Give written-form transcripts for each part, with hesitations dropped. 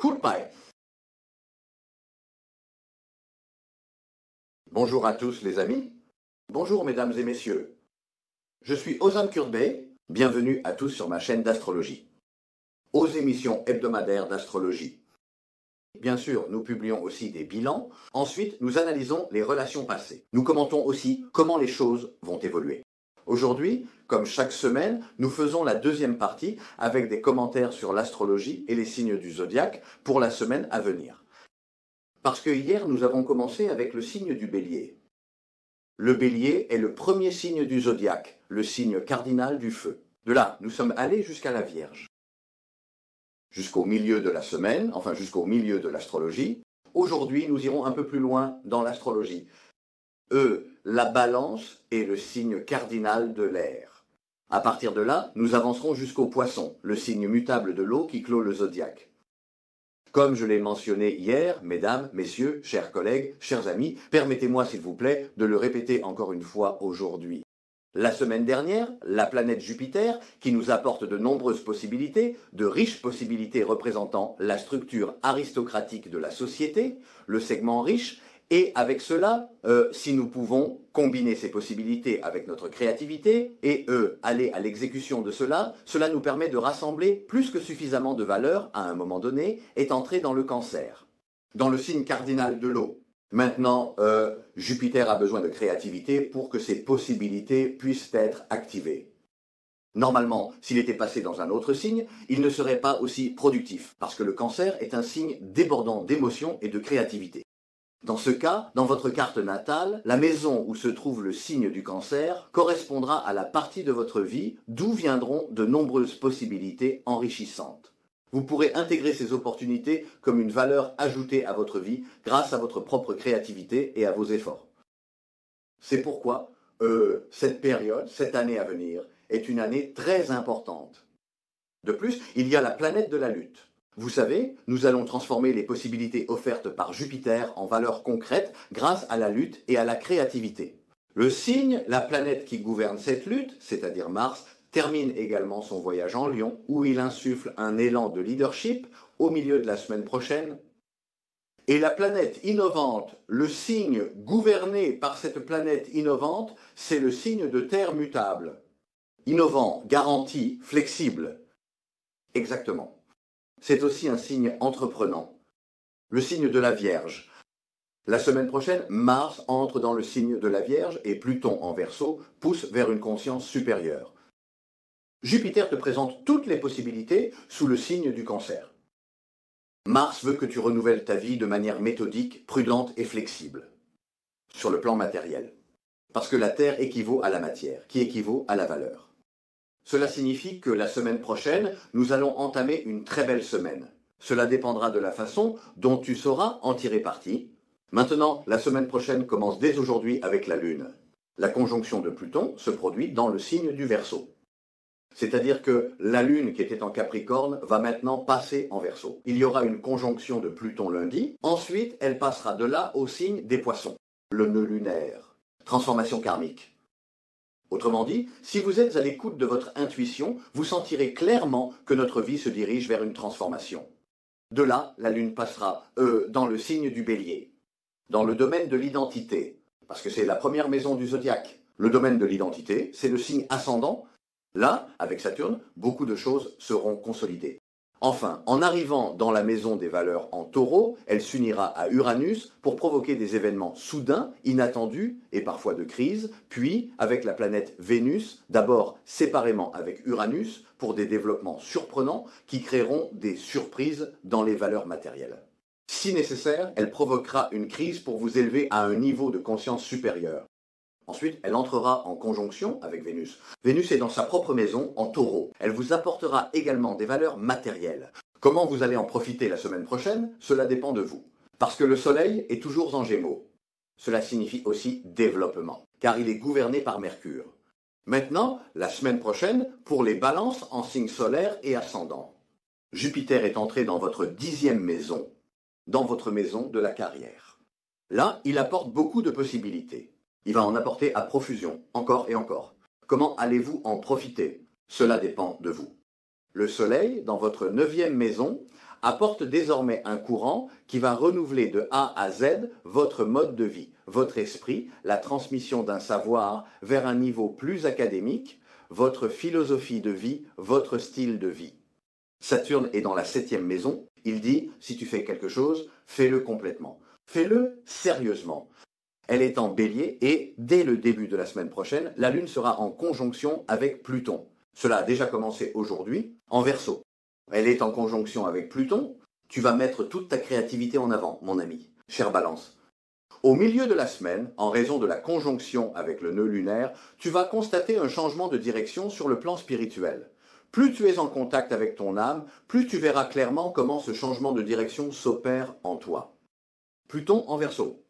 Goodbye. Bonjour à tous les amis. Bonjour mesdames et messieurs. Je suis Ozan Kurbey. Bienvenue à tous sur ma chaîne d'astrologie. Aux émissions hebdomadaires d'astrologie. Bien sûr, nous publions aussi des bilans. Ensuite, nous analysons les relations passées. Nous commentons aussi comment les choses vont évoluer. Aujourd'hui, comme chaque semaine, nous faisons la deuxième partie avec des commentaires sur l'astrologie et les signes du zodiaque pour la semaine à venir. Parce que hier, nous avons commencé avec le signe du Bélier. Le Bélier est le premier signe du zodiaque, le signe cardinal du feu. De là, nous sommes allés jusqu'à la Vierge. Jusqu'au milieu de la semaine, enfin jusqu'au milieu de l'astrologie. Aujourd'hui, nous irons un peu plus loin dans l'astrologie. La Balance est le signe cardinal de l'air. À partir de là, nous avancerons jusqu'au Poisson, le signe mutable de l'eau qui clôt le zodiaque. Comme je l'ai mentionné hier, mesdames, messieurs, chers collègues, chers amis, permettez-moi s'il vous plaît de le répéter encore une fois aujourd'hui. La semaine dernière, la planète Jupiter, qui nous apporte de nombreuses possibilités, de riches possibilités représentant la structure aristocratique de la société, le segment riche, et avec cela, si nous pouvons combiner ces possibilités avec notre créativité et aller à l'exécution de cela, cela nous permet de rassembler plus que suffisamment de valeur à un moment donné et entrer dans le Cancer, dans le signe cardinal de l'eau. Maintenant, Jupiter a besoin de créativité pour que ces possibilités puissent être activées. Normalement, s'il était passé dans un autre signe, il ne serait pas aussi productif, parce que le Cancer est un signe débordant d'émotions et de créativité. Dans ce cas, dans votre carte natale, la maison où se trouve le signe du Cancer correspondra à la partie de votre vie d'où viendront de nombreuses possibilités enrichissantes. Vous pourrez intégrer ces opportunités comme une valeur ajoutée à votre vie grâce à votre propre créativité et à vos efforts. C'est pourquoi cette période, cette année à venir, est une année très importante. De plus, il y a la planète de la lutte. Vous savez, nous allons transformer les possibilités offertes par Jupiter en valeurs concrètes grâce à la lutte et à la créativité. Le signe, la planète qui gouverne cette lutte, c'est-à-dire Mars, termine également son voyage en Lion, où il insuffle un élan de leadership au milieu de la semaine prochaine. Et la planète innovante, le signe gouverné par cette planète innovante, c'est le signe de terre mutable. Innovant, garanti, flexible. Exactement. C'est aussi un signe entreprenant. Le signe de la Vierge. La semaine prochaine, Mars entre dans le signe de la Vierge et Pluton en Verseau pousse vers une conscience supérieure. Jupiter te présente toutes les possibilités sous le signe du Cancer. Mars veut que tu renouvelles ta vie de manière méthodique, prudente et flexible, sur le plan matériel. Parce que la Terre équivaut à la matière, qui équivaut à la valeur. Cela signifie que la semaine prochaine, nous allons entamer une très belle semaine. Cela dépendra de la façon dont tu sauras en tirer parti. Maintenant, la semaine prochaine commence dès aujourd'hui avec la Lune. La conjonction de Pluton se produit dans le signe du Verseau. C'est-à-dire que la Lune qui était en Capricorne va maintenant passer en Verseau. Il y aura une conjonction de Pluton lundi. Ensuite, elle passera de là au signe des Poissons. Le nœud lunaire. Transformation karmique. Autrement dit, si vous êtes à l'écoute de votre intuition, vous sentirez clairement que notre vie se dirige vers une transformation. De là, la Lune passera dans le signe du Bélier, dans le domaine de l'identité, parce que c'est la première maison du zodiaque. Le domaine de l'identité, c'est le signe ascendant. Là, avec Saturne, beaucoup de choses seront consolidées. Enfin, en arrivant dans la maison des valeurs en Taureau, elle s'unira à Uranus pour provoquer des événements soudains, inattendus et parfois de crise, puis avec la planète Vénus, d'abord séparément avec Uranus pour des développements surprenants qui créeront des surprises dans les valeurs matérielles. Si nécessaire, elle provoquera une crise pour vous élever à un niveau de conscience supérieur. Ensuite, elle entrera en conjonction avec Vénus. Vénus est dans sa propre maison, en Taureau. Elle vous apportera également des valeurs matérielles. Comment vous allez en profiter la semaine prochaine, cela dépend de vous. Parce que le Soleil est toujours en Gémeaux. Cela signifie aussi développement, car il est gouverné par Mercure. Maintenant, la semaine prochaine, pour les balances en signe solaire et ascendant. Jupiter est entré dans votre 10e maison, dans votre maison de la carrière. Là, il apporte beaucoup de possibilités. Il va en apporter à profusion, encore et encore. Comment allez-vous en profiter? Cela dépend de vous. Le Soleil, dans votre 9e maison, apporte désormais un courant qui va renouveler de A à Z votre mode de vie, votre esprit, la transmission d'un savoir vers un niveau plus académique, votre philosophie de vie, votre style de vie. Saturne est dans la 7e maison. Il dit, si tu fais quelque chose, fais-le complètement. Fais-le sérieusement. Elle est en Bélier et dès le début de la semaine prochaine, la Lune sera en conjonction avec Pluton. Cela a déjà commencé aujourd'hui en Verseau. Elle est en conjonction avec Pluton. Tu vas mettre toute ta créativité en avant, mon ami, chère Balance. Au milieu de la semaine, en raison de la conjonction avec le nœud lunaire, tu vas constater un changement de direction sur le plan spirituel. Plus tu es en contact avec ton âme, plus tu verras clairement comment ce changement de direction s'opère en toi. Pluton en Verseau.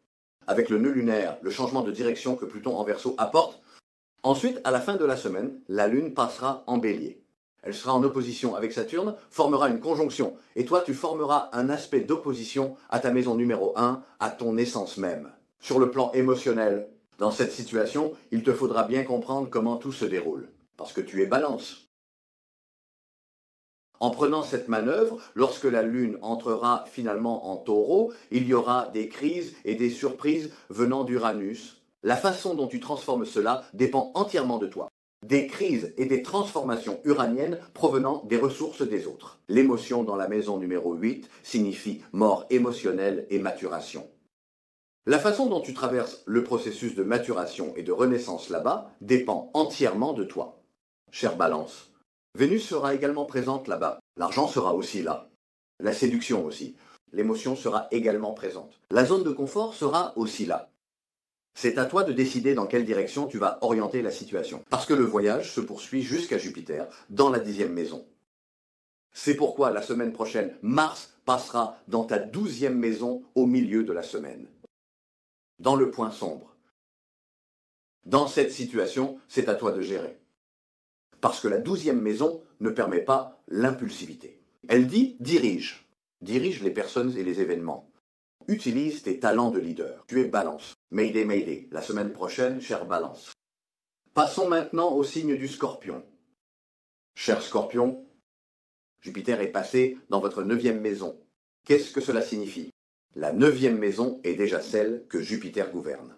Avec le nœud lunaire, le changement de direction que Pluton en Verseau apporte. Ensuite, à la fin de la semaine, la Lune passera en Bélier. Elle sera en opposition avec Saturne, formera une conjonction. Et toi, tu formeras un aspect d'opposition à ta maison numéro 1, à ton essence même. Sur le plan émotionnel, dans cette situation, il te faudra bien comprendre comment tout se déroule. Parce que tu es Balance. En prenant cette manœuvre, lorsque la Lune entrera finalement en Taureau, il y aura des crises et des surprises venant d'Uranus. La façon dont tu transformes cela dépend entièrement de toi. Des crises et des transformations uraniennes provenant des ressources des autres. L'émotion dans la maison numéro 8 signifie mort émotionnelle et maturation. La façon dont tu traverses le processus de maturation et de renaissance là-bas dépend entièrement de toi. Chère Balance, Vénus sera également présente là-bas. L'argent sera aussi là. La séduction aussi. L'émotion sera également présente. La zone de confort sera aussi là. C'est à toi de décider dans quelle direction tu vas orienter la situation. Parce que le voyage se poursuit jusqu'à Jupiter, dans la 10e maison. C'est pourquoi la semaine prochaine, Mars passera dans ta 12e maison au milieu de la semaine. Dans le point sombre. Dans cette situation, c'est à toi de gérer. Parce que la 12e maison ne permet pas l'impulsivité. Elle dit dirige. Dirige les personnes et les événements. Utilise tes talents de leader. Tu es Balance. Mayday, Mayday. La semaine prochaine, chère Balance. Passons maintenant au signe du Scorpion. Cher Scorpion, Jupiter est passé dans votre 9e maison. Qu'est-ce que cela signifie? La 9e maison est déjà celle que Jupiter gouverne.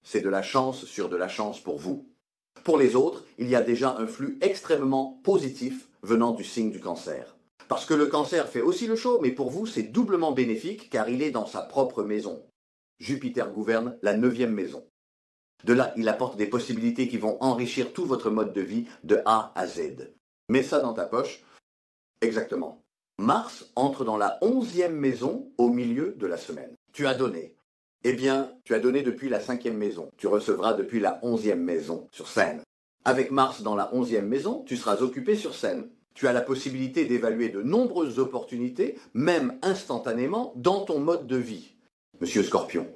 C'est de la chance sur de la chance pour vous. Pour les autres, il y a déjà un flux extrêmement positif venant du signe du Cancer. Parce que le Cancer fait aussi le show, mais pour vous, c'est doublement bénéfique car il est dans sa propre maison. Jupiter gouverne la 9e maison. De là, il apporte des possibilités qui vont enrichir tout votre mode de vie de A à Z. Mets ça dans ta poche. Exactement. Mars entre dans la 11e maison au milieu de la semaine. Tu as donné. Eh bien, tu as donné depuis la 5e maison. Tu recevras depuis la 11e maison sur scène. Avec Mars dans la 11e maison, tu seras occupé sur scène. Tu as la possibilité d'évaluer de nombreuses opportunités, même instantanément, dans ton mode de vie. Monsieur Scorpion.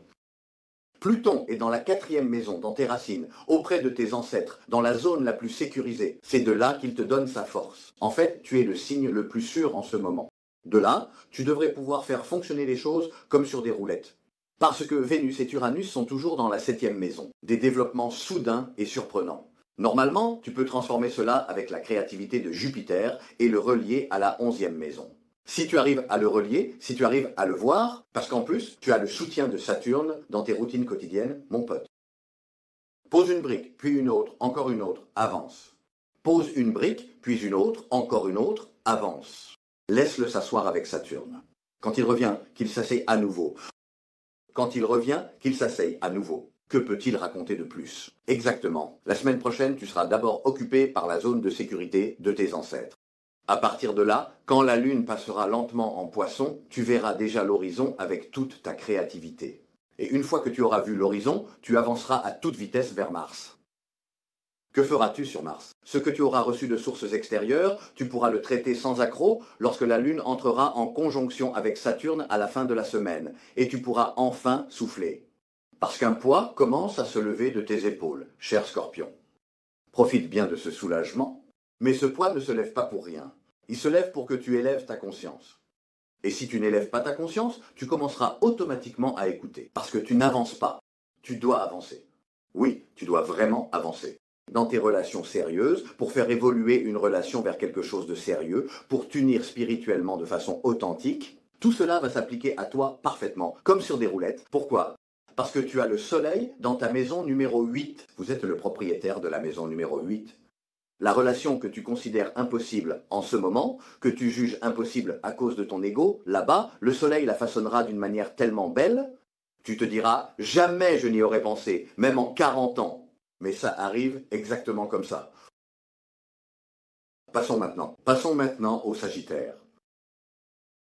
Pluton est dans la 4e maison, dans tes racines, auprès de tes ancêtres, dans la zone la plus sécurisée. C'est de là qu'il te donne sa force. En fait, tu es le signe le plus sûr en ce moment. De là, tu devrais pouvoir faire fonctionner les choses comme sur des roulettes. Parce que Vénus et Uranus sont toujours dans la 7e maison. Des développements soudains et surprenants. Normalement, tu peux transformer cela avec la créativité de Jupiter et le relier à la 11e maison. Si tu arrives à le relier, si tu arrives à le voir, parce qu'en plus, tu as le soutien de Saturne dans tes routines quotidiennes, mon pote. Pose une brique, puis une autre, encore une autre, avance. Pose une brique, puis une autre, encore une autre, avance. Laisse-le s'asseoir avec Saturne. Quand il revient, qu'il s'asseye à nouveau. Quand il revient, qu'il s'asseye à nouveau. Que peut-il raconter de plus? Exactement. La semaine prochaine, tu seras d'abord occupé par la zone de sécurité de tes ancêtres. À partir de là, quand la Lune passera lentement en Poisson, tu verras déjà l'horizon avec toute ta créativité. Et une fois que tu auras vu l'horizon, tu avanceras à toute vitesse vers Mars. Que feras-tu sur Mars? Ce que tu auras reçu de sources extérieures, tu pourras le traiter sans accroc lorsque la Lune entrera en conjonction avec Saturne à la fin de la semaine, et tu pourras enfin souffler. Parce qu'un poids commence à se lever de tes épaules, cher Scorpion. Profite bien de ce soulagement, mais ce poids ne se lève pas pour rien. Il se lève pour que tu élèves ta conscience. Et si tu n'élèves pas ta conscience, tu commenceras automatiquement à écouter. Parce que tu n'avances pas. Tu dois avancer. Oui, tu dois vraiment avancer. dans tes relations sérieuses, pour faire évoluer une relation vers quelque chose de sérieux, pour t'unir spirituellement de façon authentique. Tout cela va s'appliquer à toi parfaitement, comme sur des roulettes. Pourquoi ? Parce que tu as le soleil dans ta maison numéro 8. Vous êtes le propriétaire de la maison numéro 8. La relation que tu considères impossible en ce moment, que tu juges impossible à cause de ton ego, là-bas, le soleil la façonnera d'une manière tellement belle, tu te diras « Jamais je n'y aurais pensé, même en 40 ans ». Mais ça arrive exactement comme ça. Passons maintenant au Sagittaire.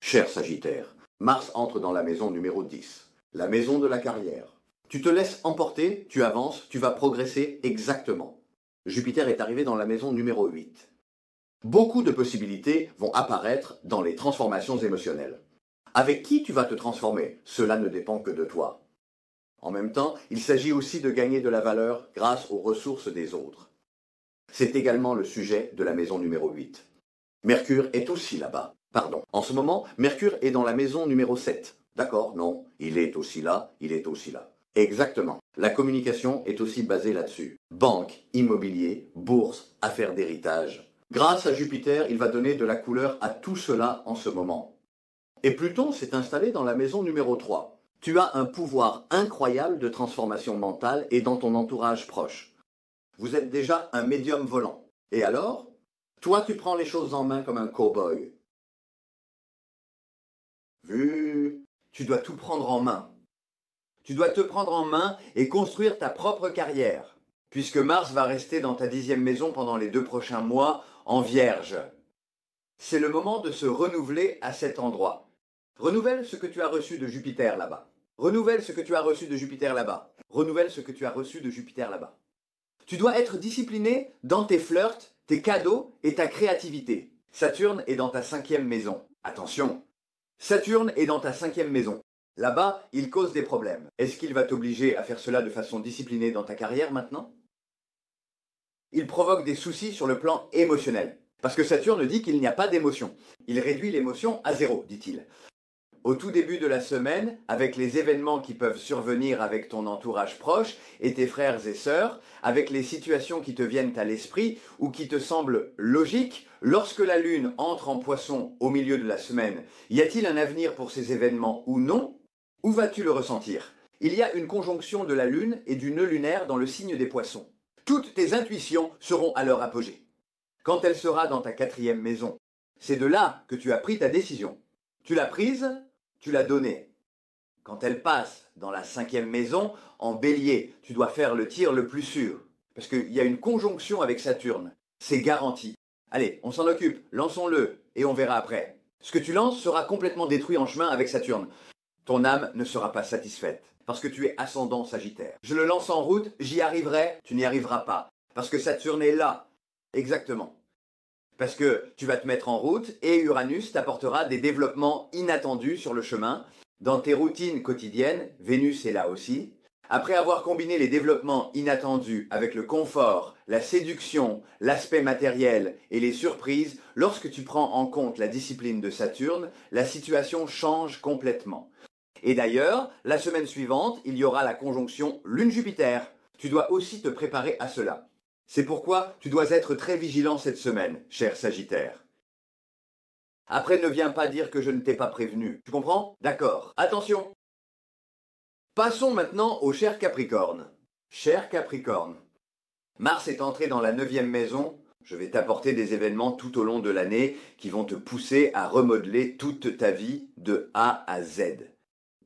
Cher Sagittaire, Mars entre dans la maison numéro 10, la maison de la carrière. Tu te laisses emporter, tu avances, tu vas progresser exactement. Jupiter est arrivé dans la maison numéro 8. Beaucoup de possibilités vont apparaître dans les transformations émotionnelles. Avec qui tu vas te transformer, cela ne dépend que de toi. En même temps, il s'agit aussi de gagner de la valeur grâce aux ressources des autres. C'est également le sujet de la maison numéro 8. Mercure est aussi là-bas. En ce moment, Mercure est dans la maison numéro 7. D'accord, non, il est aussi là, il est aussi là. Exactement. La communication est aussi basée là-dessus. Banque, immobilier, bourse, affaires d'héritage. Grâce à Jupiter, il va donner de la couleur à tout cela en ce moment. Et Pluton s'est installé dans la maison numéro 3. Tu as un pouvoir incroyable de transformation mentale et dans ton entourage proche. Vous êtes déjà un médium volant. Et alors ? Toi, tu prends les choses en main comme un cow-boy. Tu dois tout prendre en main. Tu dois te prendre en main et construire ta propre carrière, puisque Mars va rester dans ta 10e maison pendant les 2 prochains mois en Vierge. C'est le moment de se renouveler à cet endroit. Renouvelle ce que tu as reçu de Jupiter là-bas. Renouvelle ce que tu as reçu de Jupiter là-bas. Renouvelle ce que tu as reçu de Jupiter là-bas. Tu dois être discipliné dans tes flirts, tes cadeaux et ta créativité. Saturne est dans ta 5e maison. Attention, Saturne est dans ta 5e maison. Là-bas, il cause des problèmes. Est-ce qu'il va t'obliger à faire cela de façon disciplinée dans ta carrière maintenant ? Il provoque des soucis sur le plan émotionnel. Parce que Saturne dit qu'il n'y a pas d'émotion. Il réduit l'émotion à 0, dit-il. Au tout début de la semaine, avec les événements qui peuvent survenir avec ton entourage proche et tes frères et sœurs, avec les situations qui te viennent à l'esprit ou qui te semblent logiques, lorsque la Lune entre en Poisson au milieu de la semaine, y a-t-il un avenir pour ces événements ou non ? Où vas-tu le ressentir ? Il y a une conjonction de la Lune et du nœud lunaire dans le signe des Poissons. Toutes tes intuitions seront à leur apogée. Quand elle sera dans ta 4e maison, c'est de là que tu as pris ta décision. Tu l'as prise, tu l'as donnée. Quand elle passe dans la 5e maison, en Bélier, tu dois faire le tir le plus sûr. Parce qu'il y a une conjonction avec Saturne. C'est garanti. Allez, on s'en occupe, lançons-le, et on verra après. Ce que tu lances sera complètement détruit en chemin avec Saturne. Ton âme ne sera pas satisfaite, parce que tu es ascendant Sagittaire. Je le lance en route, j'y arriverai, tu n'y arriveras pas. Parce que Saturne est là. Exactement. Parce que tu vas te mettre en route et Uranus t'apportera des développements inattendus sur le chemin. Dans tes routines quotidiennes, Vénus est là aussi. Après avoir combiné les développements inattendus avec le confort, la séduction, l'aspect matériel et les surprises, lorsque tu prends en compte la discipline de Saturne, la situation change complètement. Et d'ailleurs, la semaine suivante, il y aura la conjonction Lune-Jupiter. Tu dois aussi te préparer à cela. C'est pourquoi tu dois être très vigilant cette semaine, cher Sagittaire. Après, ne viens pas dire que je ne t'ai pas prévenu. Tu comprends ? D'accord. Attention. Passons maintenant au cher Capricorne. Cher Capricorne, Mars est entré dans la 9e maison. Je vais t'apporter des événements tout au long de l'année qui vont te pousser à remodeler toute ta vie de A à Z,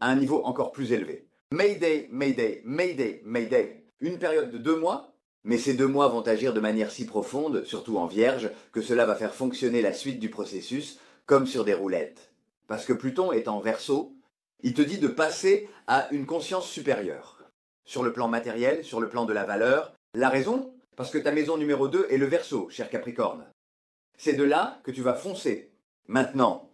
à un niveau encore plus élevé. Mayday, Mayday, Mayday, Mayday. Une période de 2 mois. Mais ces 2 mois vont agir de manière si profonde, surtout en Vierge, que cela va faire fonctionner la suite du processus comme sur des roulettes. Parce que Pluton est en Verseau, il te dit de passer à une conscience supérieure. Sur le plan matériel, sur le plan de la valeur. La raison ? Parce que ta maison numéro 2 est le Verseau, cher Capricorne. C'est de là que tu vas foncer. Maintenant,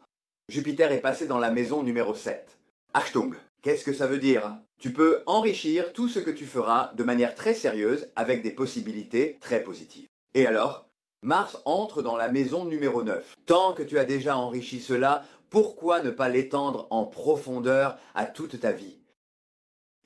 Jupiter est passé dans la maison numéro 7. Achtung. Qu'est-ce que ça veut dire ? Tu peux enrichir tout ce que tu feras de manière très sérieuse avec des possibilités très positives. Et alors, Mars entre dans la maison numéro 9. Tant que tu as déjà enrichi cela, pourquoi ne pas l'étendre en profondeur à toute ta vie ?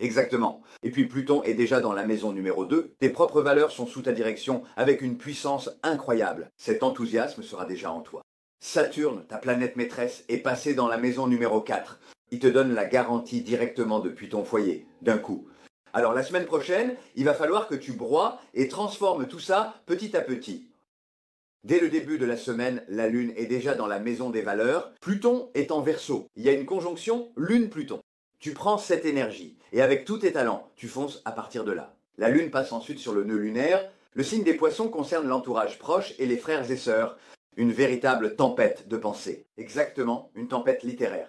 Exactement. Et puis Pluton est déjà dans la maison numéro 2. Tes propres valeurs sont sous ta direction avec une puissance incroyable. Cet enthousiasme sera déjà en toi. Saturne, ta planète maîtresse, est passé dans la maison numéro 4. Il te donne la garantie directement depuis ton foyer, d'un coup. Alors la semaine prochaine, il va falloir que tu broies et transformes tout ça petit à petit. Dès le début de la semaine, la Lune est déjà dans la maison des valeurs. Pluton est en Verseau. Il y a une conjonction Lune-Pluton. Tu prends cette énergie et avec tous tes talents, tu fonces à partir de là. La Lune passe ensuite sur le nœud lunaire. Le signe des Poissons concerne l'entourage proche et les frères et sœurs. Une véritable tempête de pensée. Exactement, une tempête littéraire.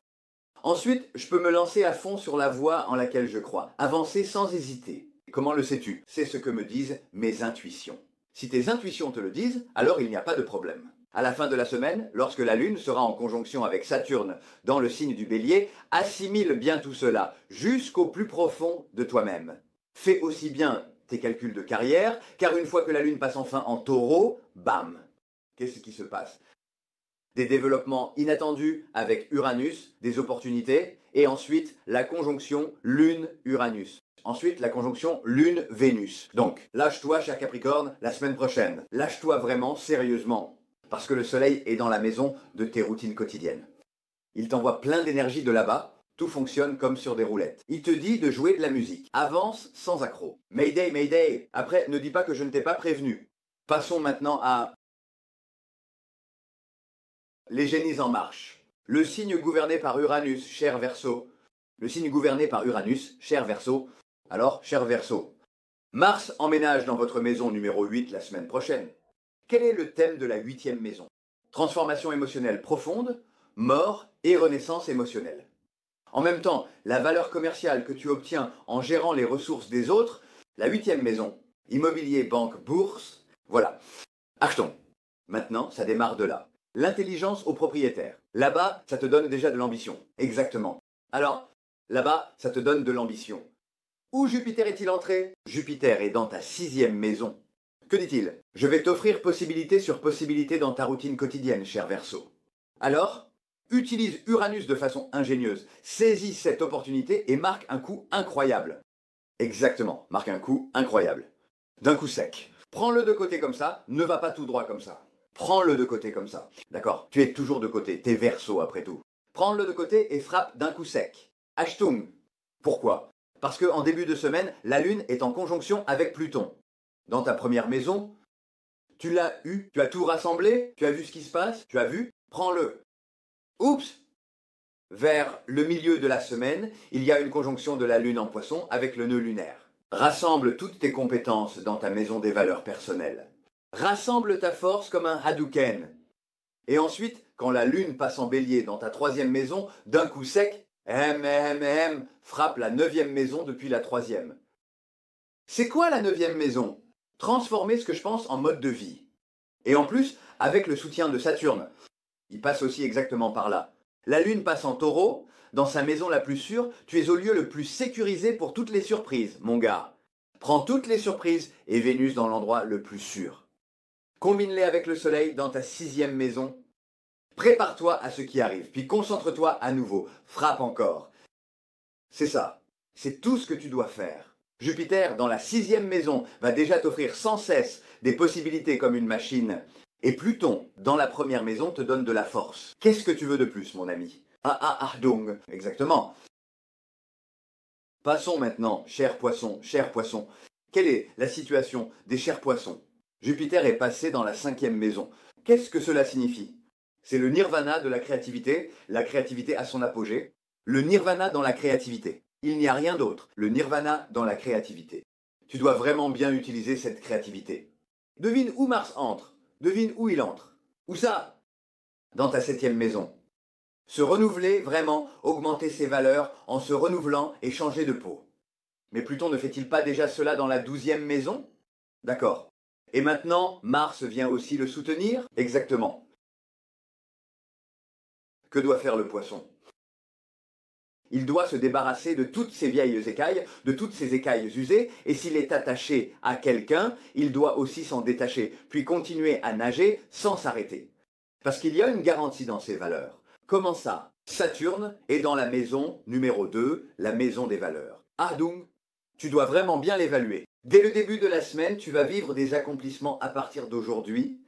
Ensuite, je peux me lancer à fond sur la voie en laquelle je crois. Avancer sans hésiter. Comment le sais-tu? C'est ce que me disent mes intuitions. Si tes intuitions te le disent, alors il n'y a pas de problème. À la fin de la semaine, lorsque la Lune sera en conjonction avec Saturne dans le signe du Bélier, assimile bien tout cela jusqu'au plus profond de toi-même. Fais aussi bien tes calculs de carrière, car une fois que la Lune passe enfin en Taureau, bam! Qu'est-ce qui se passe? Des développements inattendus avec Uranus, des opportunités, et ensuite la conjonction Lune-Uranus. Ensuite, la conjonction Lune-Vénus. Donc, lâche-toi, cher Capricorne, la semaine prochaine. Lâche-toi vraiment, sérieusement. Parce que le soleil est dans la maison de tes routines quotidiennes. Il t'envoie plein d'énergie de là-bas. Tout fonctionne comme sur des roulettes. Il te dit de jouer de la musique. Avance sans accroc. Mayday, Mayday. Après, ne dis pas que je ne t'ai pas prévenu. Passons maintenant à les génies en marche. Le signe gouverné par Uranus, cher Verseau. Le signe gouverné par Uranus, cher Verseau. Alors, cher Verseau, Mars emménage dans votre maison numéro 8 la semaine prochaine. Quel est le thème de la 8e maison? Transformation émotionnelle profonde, mort et renaissance émotionnelle. En même temps, la valeur commerciale que tu obtiens en gérant les ressources des autres, la 8e maison, immobilier, banque, bourse, voilà. Achetons. Maintenant, ça démarre de là. L'intelligence au propriétaire. Là-bas, ça te donne déjà de l'ambition. Exactement. Alors, là-bas, ça te donne de l'ambition. Où Jupiter est-il entré? Jupiter est dans ta 6e maison. Que dit-il? Je vais t'offrir possibilité sur possibilité dans ta routine quotidienne, cher Verseau. Alors, utilise Uranus de façon ingénieuse. Saisis cette opportunité et marque un coup incroyable. Exactement, marque un coup incroyable. D'un coup sec. Prends-le de côté comme ça, ne va pas tout droit comme ça. Prends-le de côté comme ça. D'accord? Tu es toujours de côté, t'es Verseau après tout. Prends-le de côté et frappe d'un coup sec. Achtung. Pourquoi? Parce qu'en début de semaine, la Lune est en conjonction avec Pluton. Dans ta première maison, tu l'as eu, tu as tout rassemblé, tu as vu ce qui se passe, tu as vu, prends-le. Oups! Vers le milieu de la semaine, il y a une conjonction de la Lune en Poisson avec le nœud lunaire. Rassemble toutes tes compétences dans ta maison des valeurs personnelles. Rassemble ta force comme un Hadouken. Et ensuite, quand la Lune passe en Bélier dans ta 3e maison, d'un coup sec, frappe la 9e maison depuis la 3e. C'est quoi la 9e maison? Transformer ce que je pense en mode de vie. Et en plus, avec le soutien de Saturne. Il passe aussi exactement par là. La Lune passe en Taureau, dans sa maison la plus sûre, tu es au lieu le plus sécurisé pour toutes les surprises, mon gars. Prends toutes les surprises et Vénus dans l'endroit le plus sûr. Combine-les avec le Soleil dans ta 6e maison. Prépare-toi à ce qui arrive, puis concentre-toi à nouveau. Frappe encore. C'est ça. C'est tout ce que tu dois faire. Jupiter, dans la 6e maison, va déjà t'offrir sans cesse des possibilités comme une machine. Et Pluton, dans la 1re maison, te donne de la force. Qu'est-ce que tu veux de plus, mon ami? Donc, exactement. Passons maintenant, cher poisson. Quelle est la situation des chers poissons? Jupiter est passé dans la 5e maison. Qu'est-ce que cela signifie? C'est le nirvana de la créativité à son apogée. Le nirvana dans la créativité. Il n'y a rien d'autre. Le nirvana dans la créativité. Tu dois vraiment bien utiliser cette créativité. Devine où Mars entre. Devine où il entre. Où ça? Dans ta 7e maison. Se renouveler, vraiment, augmenter ses valeurs en se renouvelant et changer de peau. Mais Pluton ne fait-il pas déjà cela dans la 12e maison? D'accord. Et maintenant, Mars vient aussi le soutenir? Exactement. Que doit faire le poisson? Il doit se débarrasser de toutes ces vieilles écailles, de toutes ces écailles usées, et s'il est attaché à quelqu'un, il doit aussi s'en détacher, puis continuer à nager sans s'arrêter. Parce qu'il y a une garantie dans ces valeurs. Comment ça? Saturne est dans la maison numéro 2, la maison des valeurs. Ah donc, tu dois vraiment bien l'évaluer. Dès le début de la semaine, tu vas vivre des accomplissements à partir d'aujourd'hui.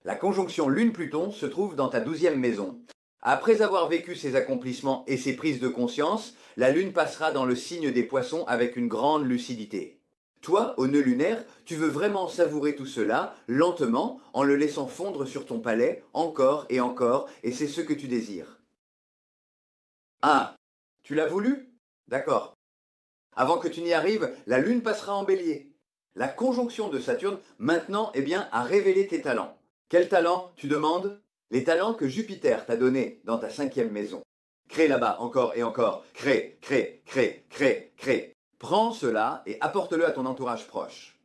La conjonction Lune-Pluton se trouve dans ta 12e maison. Après avoir vécu ces accomplissements et ces prises de conscience, la Lune passera dans le signe des Poissons avec une grande lucidité. Toi, au nœud lunaire, tu veux vraiment savourer tout cela, lentement, en le laissant fondre sur ton palais, encore, et c'est ce que tu désires. Ah, tu l'as voulu? D'accord. Avant que tu n'y arrives, la Lune passera en Bélier. La conjonction de Saturne, maintenant, a révélé tes talents. Quels talents, tu demandes? Les talents que Jupiter t'a donnés dans ta 5e maison. Crée là-bas, encore et encore. Crée, crée, crée, crée, crée. Prends cela et apporte-le à ton entourage proche.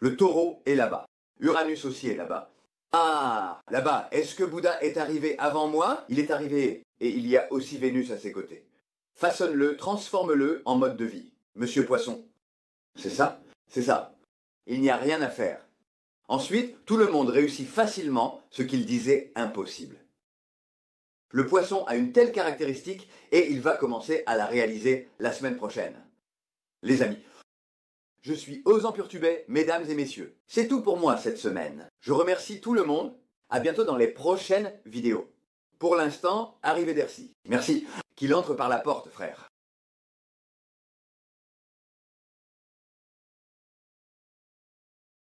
Le taureau est là-bas. Uranus aussi est là-bas. Ah, là-bas, est-ce que Bouddha est arrivé avant moi? Il est arrivé, et il y a aussi Vénus à ses côtés. Façonne-le, transforme-le en mode de vie. Monsieur Poisson. C'est ça? C'est ça. Il n'y a rien à faire. Ensuite, tout le monde réussit facilement ce qu'il disait impossible. Le poisson a une telle caractéristique et il va commencer à la réaliser la semaine prochaine. Les amis, je suis Ozan Purtubey, mesdames et messieurs. C'est tout pour moi cette semaine. Je remercie tout le monde. À bientôt dans les prochaines vidéos. Pour l'instant, arrivederci. Merci. Qu'il entre par la porte, frère.